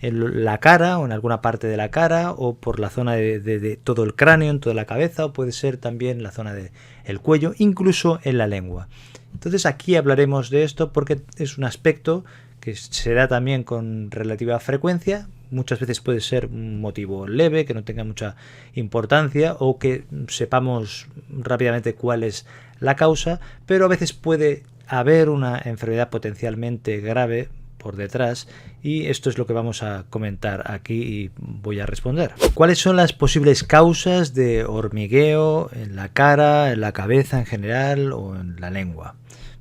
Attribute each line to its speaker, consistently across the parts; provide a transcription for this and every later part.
Speaker 1: en la cara o en alguna parte de la cara, o por la zona de todo el cráneo, en toda la cabeza, o puede ser también en la zona del cuello, incluso en la lengua. Entonces aquí hablaremos de esto porque es un aspecto que se da también con relativa frecuencia. Muchas veces puede ser un motivo leve, que no tenga mucha importancia, o que sepamos rápidamente cuál es la causa, pero a veces puede haber una enfermedad potencialmente grave por detrás, y esto es lo que vamos a comentar aquí y voy a responder. ¿Cuáles son las posibles causas de hormigueo en la cara, en la cabeza en general o en la lengua?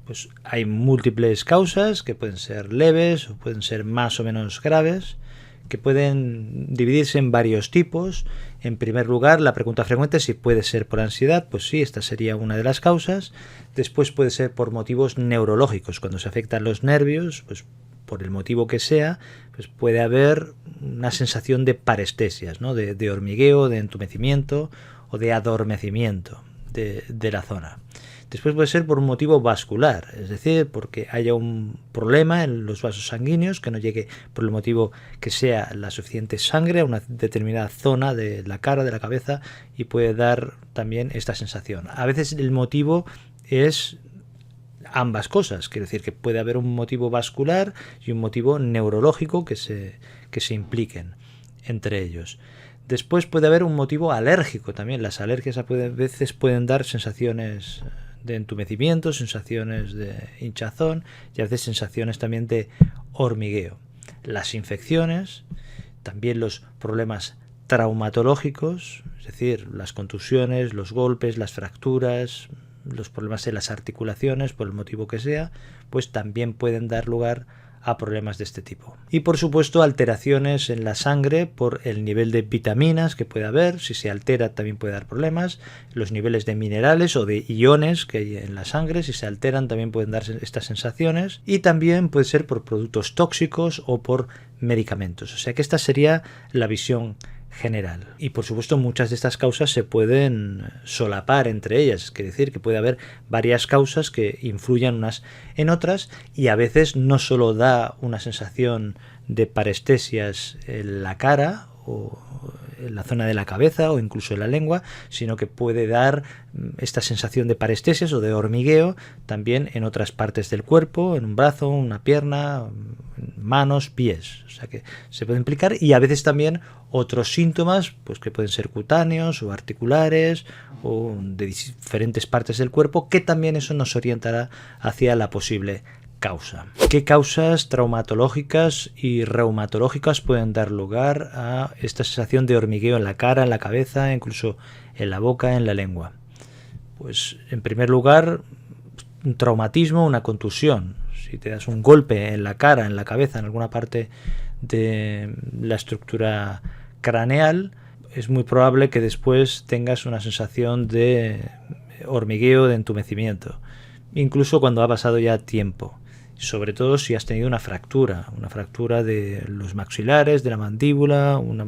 Speaker 1: Pues hay múltiples causas que pueden ser leves o pueden ser más o menos graves, que pueden dividirse en varios tipos. En primer lugar, la pregunta frecuente es si puede ser por ansiedad. Pues sí, esta sería una de las causas. Después puede ser por motivos neurológicos, cuando se afectan los nervios, pues por el motivo que sea, pues puede haber una sensación de parestesias, ¿no? de hormigueo, de entumecimiento o de adormecimiento de la zona. Después puede ser por un motivo vascular, es decir, porque haya un problema en los vasos sanguíneos, que no llegue por el motivo que sea la suficiente sangre a una determinada zona de la cara, de la cabeza, y puede dar también esta sensación. A veces el motivo es ambas cosas, quiere decir que puede haber un motivo vascular y un motivo neurológico que se impliquen entre ellos. Después puede haber un motivo alérgico también. Las alergias a veces pueden dar sensaciones de entumecimiento, sensaciones de hinchazón y a veces sensaciones también de hormigueo. Las infecciones, también los problemas traumatológicos, es decir, las contusiones, los golpes, las fracturas, los problemas en las articulaciones, por el motivo que sea, pues también pueden dar lugar a problemas de este tipo. Y por supuesto alteraciones en la sangre por el nivel de vitaminas que puede haber. Si se altera también puede dar problemas. Los niveles de minerales o de iones que hay en la sangre, si se alteran también pueden dar estas sensaciones. Y también puede ser por productos tóxicos o por medicamentos. O sea que esta sería la visión general. Y por supuesto muchas de estas causas se pueden solapar entre ellas, es decir, que puede haber varias causas que influyan unas en otras, y a veces no solo da una sensación de parestesias en la cara o en la zona de la cabeza o incluso en la lengua, sino que puede dar esta sensación de parestesias o de hormigueo también en otras partes del cuerpo, en un brazo, una pierna, manos, pies. O sea que se puede implicar, y a veces también otros síntomas, pues que pueden ser cutáneos o articulares o de diferentes partes del cuerpo, que también eso nos orientará hacia la posible causa. ¿Qué causas traumatológicas y reumatológicas pueden dar lugar a esta sensación de hormigueo en la cara, en la cabeza, incluso en la boca, en la lengua? Pues en primer lugar, un traumatismo, una contusión. Si te das un golpe en la cara, en la cabeza, en alguna parte de la estructura craneal, es muy probable que después tengas una sensación de hormigueo, de entumecimiento, incluso cuando ha pasado ya tiempo. Sobre todo si has tenido una fractura de los maxilares, de la mandíbula, una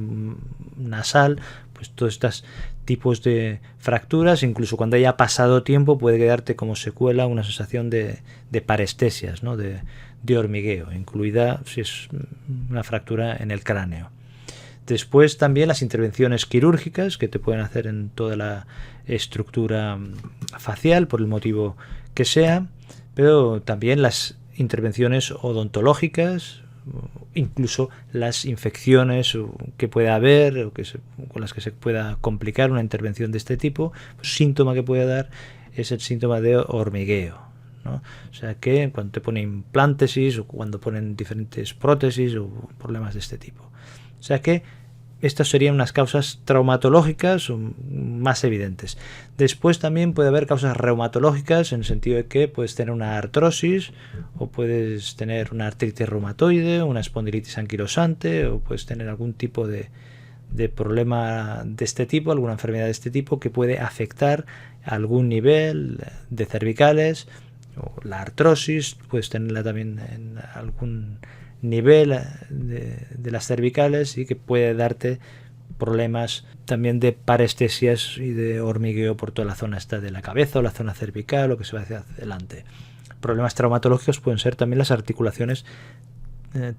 Speaker 1: nasal, pues todos estos tipos de fracturas, incluso cuando haya pasado tiempo, puede quedarte como secuela una sensación de parestesias, ¿no? de hormigueo, incluida si es una fractura en el cráneo. Después también las intervenciones quirúrgicas que te pueden hacer en toda la estructura facial, por el motivo que sea, pero también las intervenciones odontológicas, incluso las infecciones que pueda haber o con las que se pueda complicar una intervención de este tipo. Pues, síntoma que puede dar es el síntoma de hormigueo, ¿no? O sea que cuando te ponen implantes o cuando ponen diferentes prótesis o problemas de este tipo. O sea que estas serían unas causas traumatológicas más evidentes. Después también puede haber causas reumatológicas, en el sentido de que puedes tener una artrosis, o puedes tener una artritis reumatoide, una espondilitis anquilosante, o puedes tener algún tipo de problema de este tipo, alguna enfermedad de este tipo que puede afectar a algún nivel de cervicales, o la artrosis, puedes tenerla también en algún nivel de las cervicales, y que puede darte problemas también de parestesias y de hormigueo por toda la zona esta de la cabeza o la zona cervical, o que se va hacia adelante. Problemas traumatológicos pueden ser también las articulaciones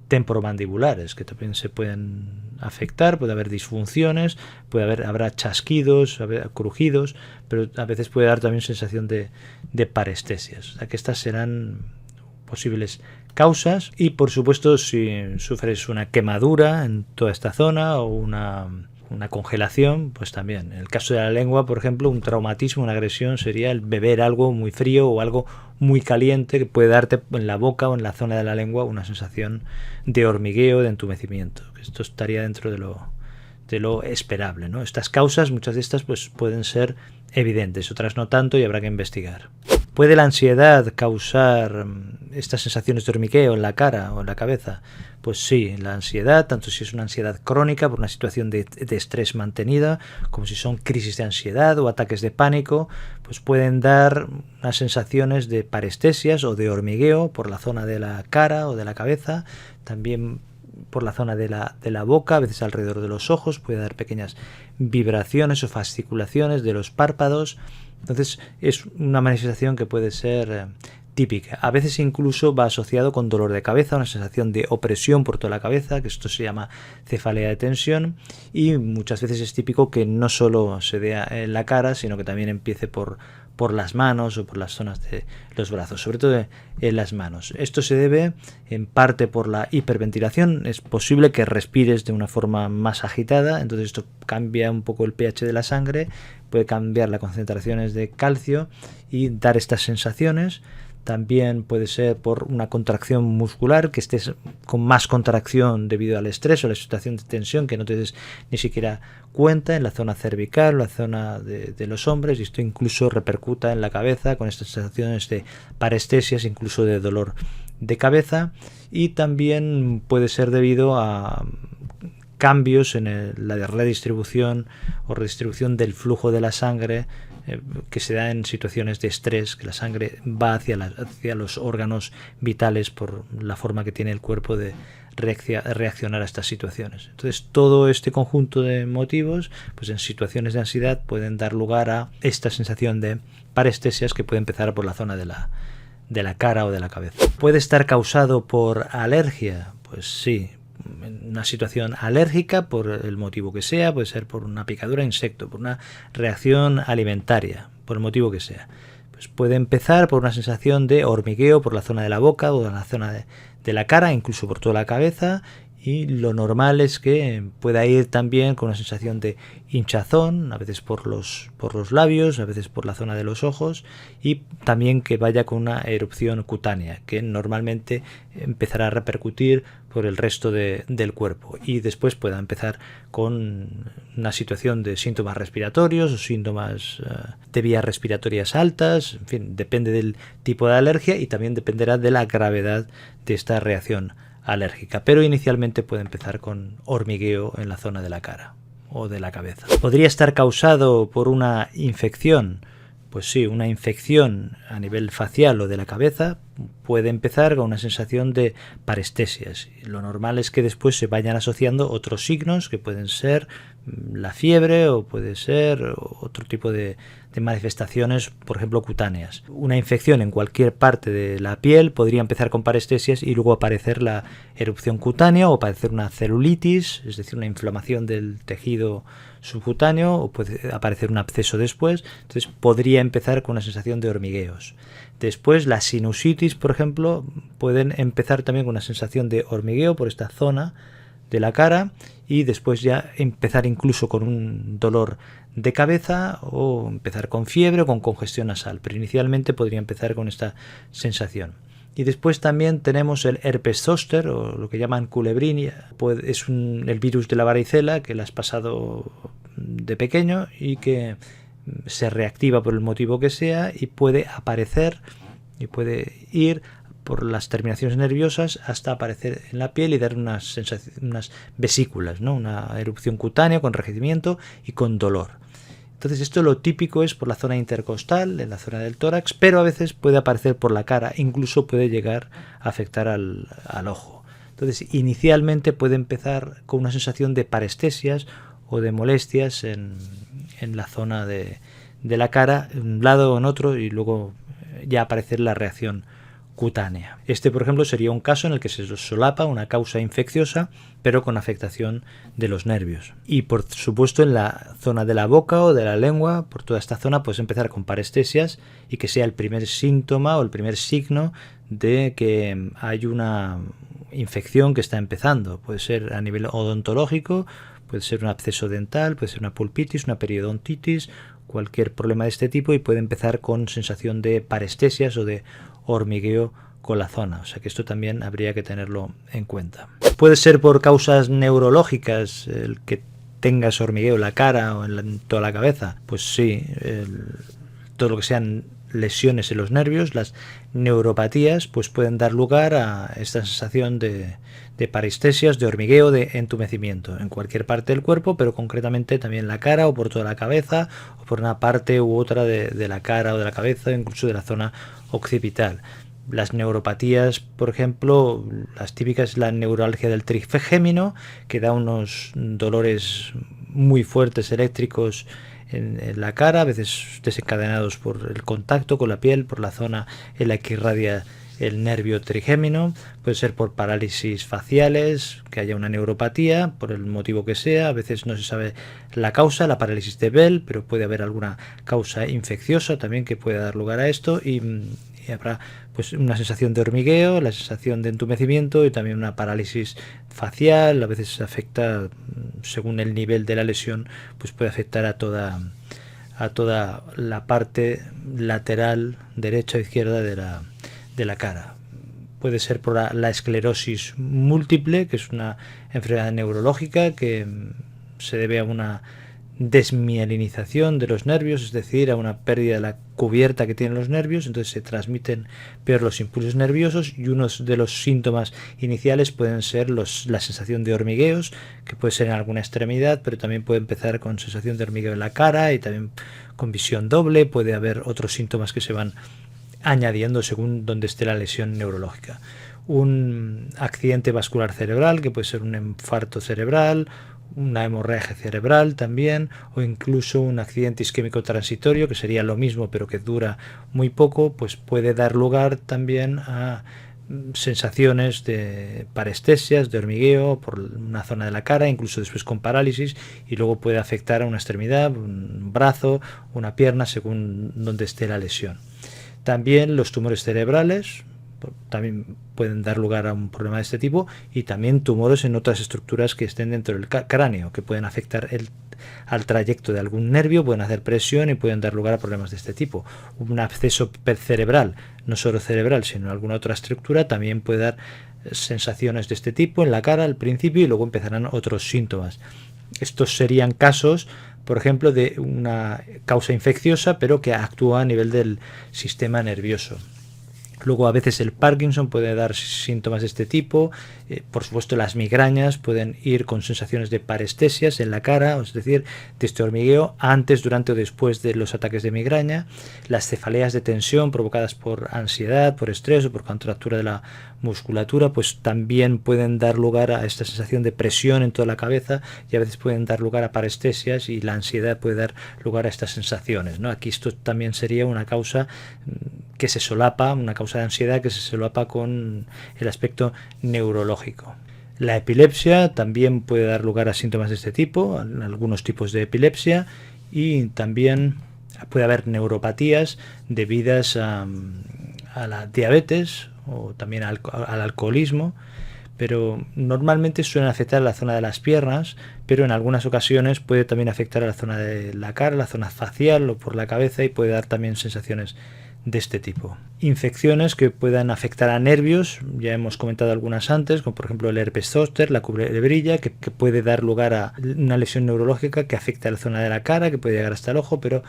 Speaker 1: temporomandibulares, que también se pueden afectar, puede haber disfunciones, habrá chasquidos, habrá crujidos, pero a veces puede dar también sensación de parestesias. O sea que estas serán posibles causas, y por supuesto si sufres una quemadura en toda esta zona o una congelación, pues también. En el caso de la lengua, por ejemplo, un traumatismo, una agresión sería el beber algo muy frío o algo muy caliente que puede darte en la boca o en la zona de la lengua una sensación de hormigueo, de entumecimiento. Esto estaría dentro de lo esperable, ¿no? Estas causas, muchas de estas, pues pueden ser evidentes, otras no tanto, y habrá que investigar. ¿Puede la ansiedad causar estas sensaciones de hormigueo en la cara o en la cabeza? Pues sí, la ansiedad, tanto si es una ansiedad crónica por una situación de estrés mantenida, como si son crisis de ansiedad o ataques de pánico, pues pueden dar unas sensaciones de parestesias o de hormigueo por la zona de la cara o de la cabeza, también por la zona de la boca, a veces alrededor de los ojos, puede dar pequeñas vibraciones o fasciculaciones de los párpados. Entonces es una manifestación que puede ser típica. A veces incluso va asociado con dolor de cabeza, una sensación de opresión por toda la cabeza, que esto se llama cefalea de tensión, y muchas veces es típico que no solo se dé en la cara, sino que también empiece por las manos o por las zonas de los brazos, sobre todo en las manos. Esto se debe en parte por la hiperventilación. Es posible que respires de una forma más agitada, entonces esto cambia un poco el pH de la sangre, puede cambiar las concentraciones de calcio y dar estas sensaciones. También puede ser por una contracción muscular, que estés con más contracción debido al estrés o la situación de tensión que no te des ni siquiera cuenta, en la zona cervical, la zona de los hombros, y esto incluso repercuta en la cabeza con estas sensaciones de parestesias, incluso de dolor de cabeza. Y también puede ser debido a cambios en la redistribución o redistribución del flujo de la sangre, que se da en situaciones de estrés, que la sangre va hacia los órganos vitales por la forma que tiene el cuerpo de reaccionar a estas situaciones. Entonces todo este conjunto de motivos, pues en situaciones de ansiedad pueden dar lugar a esta sensación de parestesias, que puede empezar por la zona de la cara o de la cabeza. ¿Puede estar causado por alergia? Pues sí. Una situación alérgica, por el motivo que sea, puede ser por una picadura de insecto, por una reacción alimentaria, por el motivo que sea. Pues puede empezar por una sensación de hormigueo por la zona de la boca o en la zona de la cara, incluso por toda la cabeza, y lo normal es que pueda ir también con una sensación de hinchazón, a veces por los labios, a veces por la zona de los ojos, y también que vaya con una erupción cutánea, que normalmente empezará a repercutir por el resto del cuerpo, y después pueda empezar con una situación de síntomas respiratorios o síntomas de vías respiratorias altas. En fin, depende del tipo de alergia y también dependerá de la gravedad de esta reacción alérgica, pero inicialmente puede empezar con hormigueo en la zona de la cara o de la cabeza. ¿Podría estar causado por una infección? Pues sí, una infección a nivel facial o de la cabeza puede empezar con una sensación de parestesias. Lo normal es que después se vayan asociando otros signos, que pueden ser la fiebre o puede ser otro tipo de manifestaciones, por ejemplo, cutáneas. Una infección en cualquier parte de la piel podría empezar con parestesias y luego aparecer la erupción cutánea o aparecer una celulitis, es decir, una inflamación del tejido subcutáneo, o puede aparecer un absceso después. Entonces podría empezar con una sensación de hormigueos. Después la sinusitis, por ejemplo, pueden empezar también con una sensación de hormigueo por esta zona de la cara, y después ya empezar incluso con un dolor de cabeza o empezar con fiebre o con congestión nasal, pero inicialmente podría empezar con esta sensación. Y después también tenemos el herpes zóster, o lo que llaman culebrinia. Es el virus de la varicela que le has pasado de pequeño y que se reactiva por el motivo que sea, y puede aparecer y puede ir por las terminaciones nerviosas hasta aparecer en la piel y dar unas vesículas, ¿no? Una erupción cutánea con enrojecimiento y con dolor. Entonces esto lo típico es por la zona intercostal, en la zona del tórax, pero a veces puede aparecer por la cara, incluso puede llegar a afectar al ojo. Entonces inicialmente puede empezar con una sensación de parestesias o de molestias en la zona de la cara, en un lado o en otro, y luego ya aparecer la reacción cutánea. Este, por ejemplo, sería un caso en el que se solapa una causa infecciosa, pero con afectación de los nervios. Y por supuesto en la zona de la boca o de la lengua, por toda esta zona, puedes empezar con parestesias y que sea el primer síntoma o el primer signo de que hay una infección que está empezando. Puede ser a nivel odontológico, puede ser un absceso dental, puede ser una pulpitis, una periodontitis, cualquier problema de este tipo, y puede empezar con sensación de parestesias o de hormigueo con la zona. O sea que esto también habría que tenerlo en cuenta. Puede ser por causas neurológicas el que tengas hormigueo en la cara o en toda la cabeza. Pues sí, todo lo que sean lesiones en los nervios, las neuropatías, pues pueden dar lugar a esta sensación de parestesias, de hormigueo, de entumecimiento en cualquier parte del cuerpo, pero concretamente también en la cara o por toda la cabeza o por una parte u otra de la cara o de la cabeza, incluso de la zona occipital. Las neuropatías, por ejemplo, las típicas, la neuralgia del trigémino, que da unos dolores muy fuertes eléctricos en la cara, a veces desencadenados por el contacto con la piel, por la zona en la que irradia el nervio trigémino. Puede ser por parálisis faciales, que haya una neuropatía, por el motivo que sea. A veces no se sabe la causa, la parálisis de Bell, pero puede haber alguna causa infecciosa también que pueda dar lugar a esto, y habrá pues una sensación de hormigueo, la sensación de entumecimiento y también una parálisis facial. A veces afecta, según el nivel de la lesión, pues puede afectar a toda la parte lateral derecha o izquierda de la cara. Puede ser por la esclerosis múltiple, que es una enfermedad neurológica que se debe a una desmielinización de los nervios, es decir, a una pérdida de la cubierta que tienen los nervios, entonces se transmiten peor los impulsos nerviosos, y uno de los síntomas iniciales pueden ser la sensación de hormigueos, que puede ser en alguna extremidad, pero también puede empezar con sensación de hormigueo en la cara y también con visión doble. Puede haber otros síntomas que se van añadiendo según donde esté la lesión neurológica. Un accidente vascular cerebral, que puede ser un infarto cerebral, una hemorragia cerebral también, o incluso un accidente isquémico transitorio, que sería lo mismo pero que dura muy poco, pues puede dar lugar también a sensaciones de parestesias, de hormigueo por una zona de la cara, incluso después con parálisis, y luego puede afectar a una extremidad, un brazo, una pierna, según donde esté la lesión. También los tumores cerebrales también pueden dar lugar a un problema de este tipo, y también tumores en otras estructuras que estén dentro del cráneo, que pueden afectar al trayecto de algún nervio, pueden hacer presión y pueden dar lugar a problemas de este tipo. Un absceso cerebral, no solo cerebral, sino en alguna otra estructura, también puede dar sensaciones de este tipo en la cara al principio, y luego empezarán otros síntomas. Estos serían casos, por ejemplo, de una causa infecciosa, pero que actúa a nivel del sistema nervioso. Luego a veces el Parkinson puede dar síntomas de este tipo. Por supuesto, las migrañas pueden ir con sensaciones de parestesias en la cara, es decir, de este hormigueo antes, durante o después de los ataques de migraña. Las cefaleas de tensión provocadas por ansiedad, por estrés o por contractura de la musculatura, pues también pueden dar lugar a esta sensación de presión en toda la cabeza, y a veces pueden dar lugar a parestesias, y la ansiedad puede dar lugar a estas sensaciones, ¿no? Aquí esto también sería una causa que se solapa, una causa de ansiedad que se solapa con el aspecto neurológico. La epilepsia también puede dar lugar a síntomas de este tipo, algunos tipos de epilepsia, y también puede haber neuropatías debidas a la diabetes o también al alcoholismo, pero normalmente suelen afectar a la zona de las piernas, pero en algunas ocasiones puede también afectar a la zona de la cara, la zona facial o por la cabeza, y puede dar también sensaciones de este tipo. Infecciones que puedan afectar a nervios, ya hemos comentado algunas antes, como por ejemplo el herpes zóster, la culebrilla, que puede dar lugar a una lesión neurológica que afecta a la zona de la cara, que puede llegar hasta el ojo, pero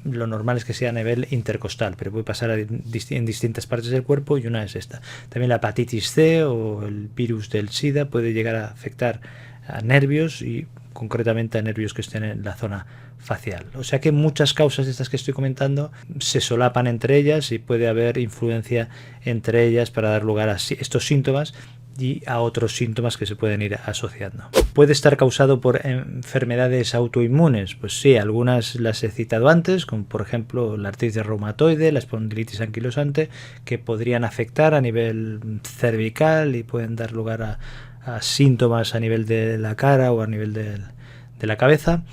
Speaker 1: lo normal es que sea a nivel intercostal, pero puede pasar en distintas partes del cuerpo, y una es esta. También la hepatitis C o el virus del SIDA puede llegar a afectar a nervios, y concretamente a nervios que estén en la zona facial. O sea que muchas causas de estas que estoy comentando se solapan entre ellas, y puede haber influencia entre ellas para dar lugar a estos síntomas, y a otros síntomas que se pueden ir asociando. ¿Puede estar causado por enfermedades autoinmunes? Pues sí, algunas las he citado antes, como por ejemplo la artritis reumatoide, la espondilitis anquilosante, que podrían afectar a nivel cervical y pueden dar lugar a síntomas a nivel de la cara o a nivel de la cabeza,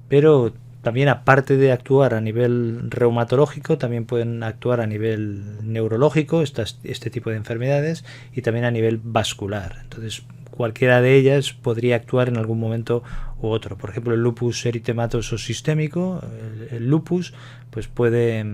Speaker 1: pero también, aparte de actuar a nivel reumatológico, también pueden actuar a nivel neurológico, este tipo de enfermedades, y también a nivel vascular. Entonces, cualquiera de ellas podría actuar en algún momento u otro. Por ejemplo, el lupus eritematoso sistémico, el lupus, pues puede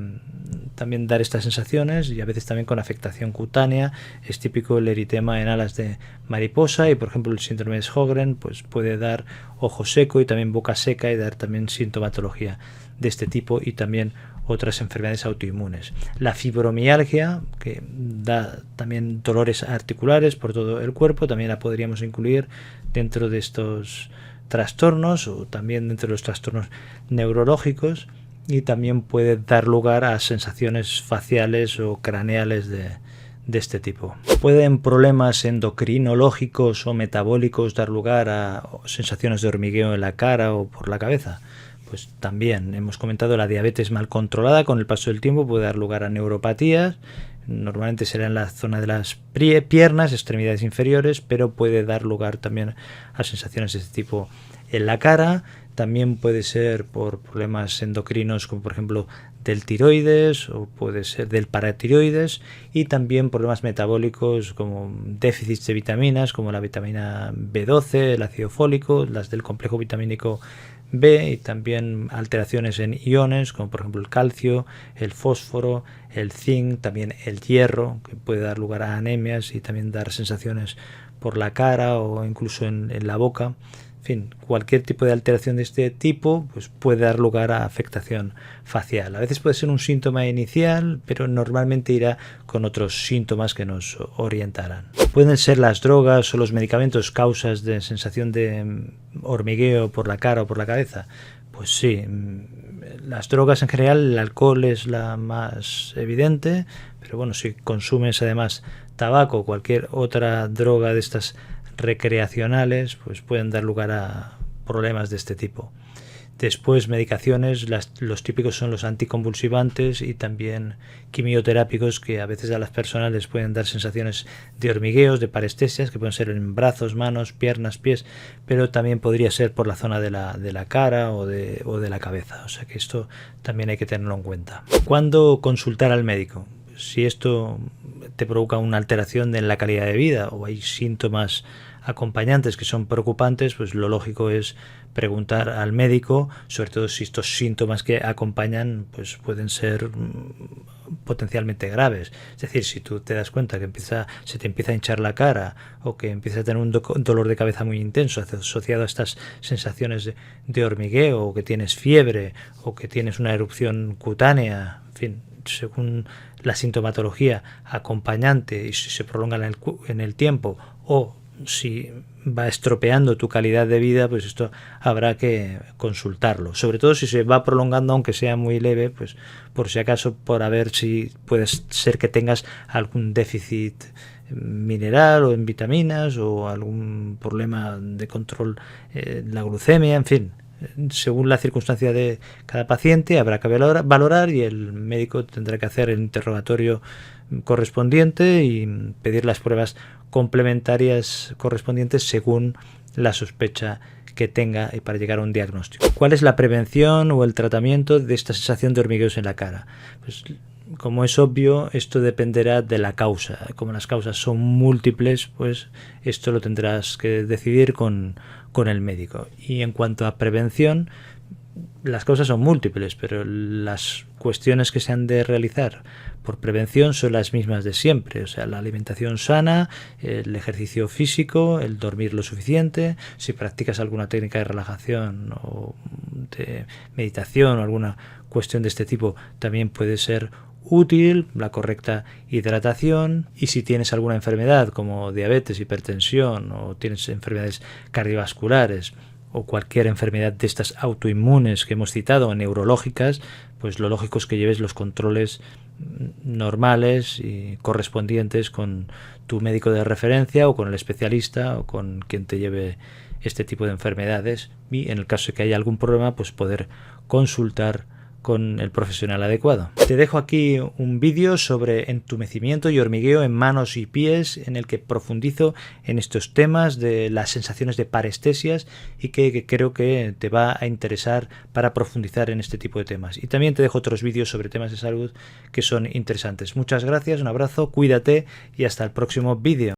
Speaker 1: también dar estas sensaciones, y a veces también con afectación cutánea. Es típico el eritema en alas de mariposa, y por ejemplo el síndrome de Sjögren pues puede dar ojo seco y también boca seca y dar también sintomatología de este tipo, y también otras enfermedades autoinmunes. La fibromialgia, que da también dolores articulares por todo el cuerpo, también la podríamos incluir dentro de estos trastornos, o también dentro de los trastornos neurológicos, y también puede dar lugar a sensaciones faciales o craneales de este tipo. ¿Pueden problemas endocrinológicos o metabólicos dar lugar a sensaciones de hormigueo en la cara o por la cabeza? Pues también hemos comentado, la diabetes mal controlada con el paso del tiempo puede dar lugar a neuropatías. Normalmente será en la zona de las piernas, extremidades inferiores, pero puede dar lugar también a sensaciones de este tipo en la cara. También puede ser por problemas endocrinos, como por ejemplo del tiroides, o puede ser del paratiroides, y también problemas metabólicos como déficits de vitaminas, como la vitamina B12, el ácido fólico, las del complejo vitamínico B, y también alteraciones en iones, como por ejemplo el calcio, el fósforo, el zinc, también el hierro, que puede dar lugar a anemias y también dar sensaciones por la cara o incluso en la boca. En fin, cualquier tipo de alteración de este tipo pues puede dar lugar a afectación facial. A veces puede ser un síntoma inicial, pero normalmente irá con otros síntomas que nos orientarán. ¿Pueden ser las drogas o los medicamentos causas de sensación de hormigueo por la cara o por la cabeza? Pues sí, las drogas en general, el alcohol es la más evidente, pero bueno, si consumes además tabaco o cualquier otra droga de estas recreacionales, pues pueden dar lugar a problemas de este tipo. Después, medicaciones, los típicos son los anticonvulsivantes y también quimioterápicos, que a veces a las personas les pueden dar sensaciones de hormigueos, de parestesias, que pueden ser en brazos, manos, piernas, pies, pero también podría ser por la zona de la cara o de la cabeza. O sea que esto también hay que tenerlo en cuenta. ¿Cuándo consultar al médico? Si esto te provoca una alteración en la calidad de vida o hay síntomas acompañantes que son preocupantes, pues lo lógico es preguntar al médico, sobre todo si estos síntomas que acompañan pues pueden ser potencialmente graves. Es decir, si tú te das cuenta que se te empieza a hinchar la cara, o que empiezas a tener un dolor de cabeza muy intenso asociado a estas sensaciones de hormigueo, o que tienes fiebre, o que tienes una erupción cutánea, en fin, según la sintomatología acompañante, y si se prolonga en el tiempo, o si va estropeando tu calidad de vida, pues esto habrá que consultarlo. Sobre todo si se va prolongando, aunque sea muy leve, pues por si acaso, por a ver si puede ser que tengas algún déficit mineral o en vitaminas, o algún problema de control, la glucemia, en fin. Según la circunstancia de cada paciente habrá que valorar, y el médico tendrá que hacer el interrogatorio correspondiente y pedir las pruebas complementarias correspondientes según la sospecha que tenga, y para llegar a un diagnóstico. ¿Cuál es la prevención o el tratamiento de esta sensación de hormigueos en la cara? Pues, como es obvio, esto dependerá de la causa. Como las causas son múltiples, pues esto lo tendrás que decidir con el médico. Y en cuanto a prevención, las causas son múltiples, pero las cuestiones que se han de realizar por prevención son las mismas de siempre. O sea, la alimentación sana, el ejercicio físico, el dormir lo suficiente. Si practicas alguna técnica de relajación o de meditación o alguna cuestión de este tipo, también puede ser útil la correcta hidratación. Y si tienes alguna enfermedad como diabetes, hipertensión, o tienes enfermedades cardiovasculares, o cualquier enfermedad de estas autoinmunes que hemos citado, o neurológicas, pues lo lógico es que lleves los controles normales y correspondientes con tu médico de referencia o con el especialista o con quien te lleve este tipo de enfermedades, y en el caso de que haya algún problema, pues poder consultar con el profesional adecuado. Te dejo aquí un vídeo sobre entumecimiento y hormigueo en manos y pies, en el que profundizo en estos temas de las sensaciones de parestesias y que creo que te va a interesar para profundizar en este tipo de temas. Y también te dejo otros vídeos sobre temas de salud que son interesantes. Muchas gracias, un abrazo, cuídate y hasta el próximo vídeo.